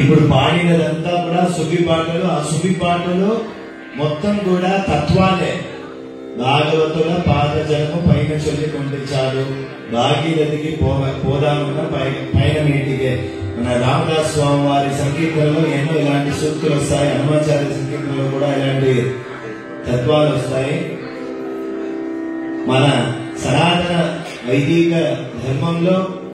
ఇప్పుడు పాడినదంతా కూడా సుబి పాటలు. ఆ సుబి పాటలు మొత్తం కూడా తత్వాలే. భాగవతుల పాద జలము పైన చొల్లి కొండిచాడు, భాగీరథికి పోదామున్న పైన మీటికే. మన రామదాస్ స్వామి వారి సంకీర్తనలో ఎన్నో ఇలాంటి సూక్తులు వస్తాయి. హనుమాచార్య సంకీర్తనలో కూడా ఇలాంటి తత్వాలు వస్తాయి. మన సనాతన వైదిక ధర్మంలో